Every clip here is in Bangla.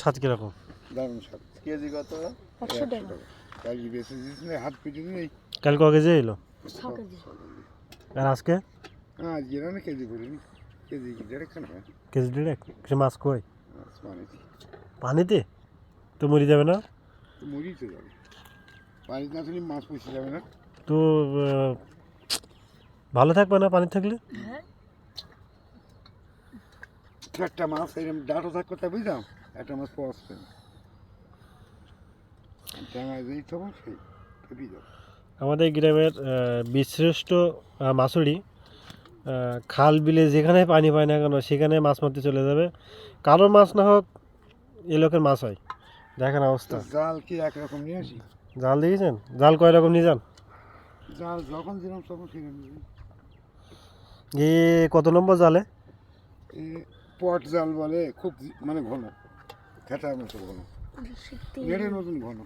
স্বাদ কিরকম? দারুণ স্বাদ। কেজি কত? 100 টাকা। কালকে বেশি দিস না, হাত পিটি নেই। কাল ক কেজি এলো? 6 কেজি। আর আজকে আজকে না কেজি করিনি, কেজি দেড়েক খানা হয়। কেজি দেড়েক। সে মাছ কই? মাছ পানিতে। পানিতে তো মরে যাবে না? তো মরিই তো যাবে, পানিতে না থাকলে মাছ পুষে যাবে না। তো ভালো থাকবে না পানি থাকলে? হ্যাঁ। একটা মাছ এরকম ডাঁটো থাক কথা বুঝলাম, একটা মাছ পচবে না, ডাঙায় যেই তখন সেই ফেপে যাবে। আমাদের গ্রামের বীরশ্রেষ্ঠ মাছুড়ি খাল বিলে যেখানে পানি পায় না কেন সেখানে মাছ মারতে চলে যাবে। কারোর মাছ না হোক, এ লোকের মাছ হয়। দেখেন অবস্থা। জাল কি একরকম নিয়ে আসি, জাল দেখেছেন? জাল কয় রকম নিয়ে যান? জাল যখন দিলাম তখন সেখানে এ কত নম্বর জালে? পট জাল বলে, খুব মানে ঘন, খেটার মতো ঘন, নেটের মতন ঘন।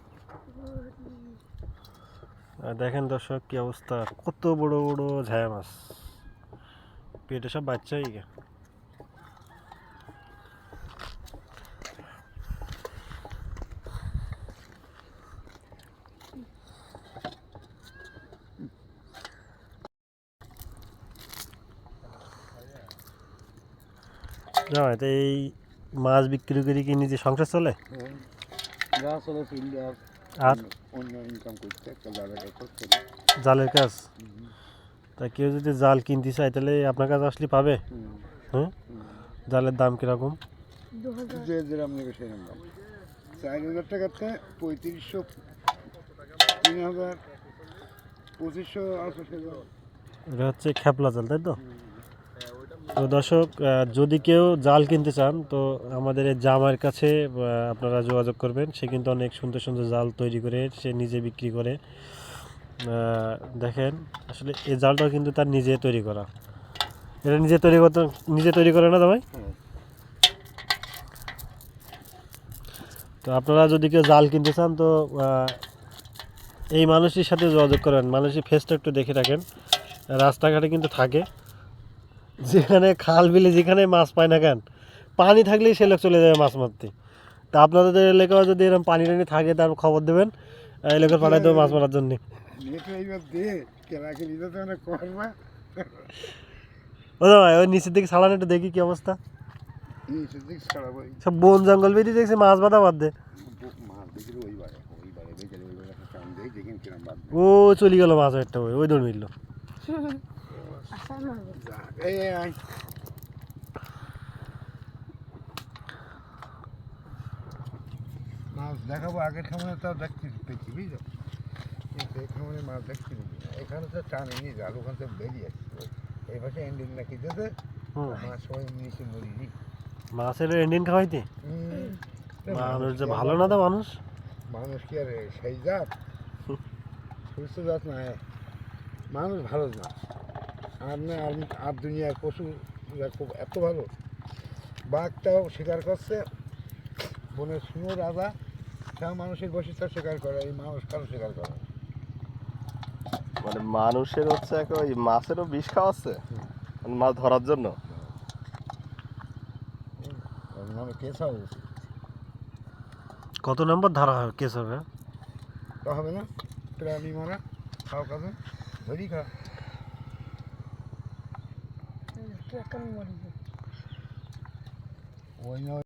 দেখেন দর্শক কি অবস্থা, কত বড় বড় ঝায়া মাছ, পেটে সব বাচ্চা হয়ে গে। জামাই তো এই মাছ বিক্রি করে কি নিজে সংসার চলে? যা চলে ফিল্ড আর অন্য ইনকাম করতে একটা জায়গাটা করতে। জালের কাজ? তা কেউ যদি জাল কিনতে চায় তাহলে আপনার কাছে আসলে পাবে? হ্যাঁ। জালের দাম কিরকম? 2000। যে যেরকম নেবে সেরকম দাম। 4000 টাকাতে 3500, 3000, 2500 আছে সেগুলো। এটা হচ্ছে খেপলা জাল, তাই তো? তো দর্শক, যদি কেউ জাল কিনতে চান তো আমাদের এই জামাইয়ের কাছে আপনারা যোগাযোগ করবেন। সে কিন্তু অনেক সুন্দর সুন্দর জাল তৈরি করে সে নিজে বিক্রি করে। দেখেন আসলে এই জালটাও কিন্তু তার নিজে তৈরি করা। এটা নিজে তৈরি করে না জামাই? তো আপনারা যদি কেউ জাল কিনতে চান তো এই মানুষটির সাথে যোগাযোগ করেন। মানুষের ফেসটা একটু দেখে রাখেন। রাস্তাঘাটে কিন্তু থাকে, যেখানে খাল বিলে যেখানে মাছ পায় না কেন, পানি থাকলেই সে লোক চলে যাবে মাছ মারতে। তা আপনাদের এলাকায় যদি এরকম পানি টানি থাকে তার খবর দেবেন, এলাকায় পাঠাই দেবো মাছ মারার জন্য। ও ভাই ওই নিচের দিকে ছাড়ানো একটু দেখি কি অবস্থা। সব বন জঙ্গল বেরিয়ে দেখছি মাছ বাঁধা বাদ দে। ও চলে গেল মাছ একটা, ওই দৌড় মিলল। মাছ দেখাবো, আগের খামারে তাও দেখছি পেয়েছি বুঝলো, কিন্তু এই খামারে মাছ দেখছি না। এখানে তো টানে নিয়ে জাল, ওখান থেকে বেরিয়ে আসছে এই পাশে এন্ডিং নাকি যেতে মাছ সবাই নিচে মরিনি। মাছের ইন্ডিয়ান খাওয়াইতে মানুষ যে ভালো না, তো মানুষ কি আর সেই জাত, সুস্থ জাত না, মানুষ ভালো জাত। আর না আর দুনিয়ার পশু খুব এত ভালো। বাঘটাও শিকার করছে, বনের শুনো রাজা, সব মানুষের বসে তার শিকার করে, এই মানুষ কারো শিকার করে। মানে মানুষের হচ্ছে ওই মাছেরও বিষ খাওয়াচ্ছে মাছ ধরার জন্য। মানে কেস হবে উচিত। কত নম্বর ধারা হবে কেস হবে? তা হবে না, প্রাণী মারা খাও কাজে ধরি খা। ওই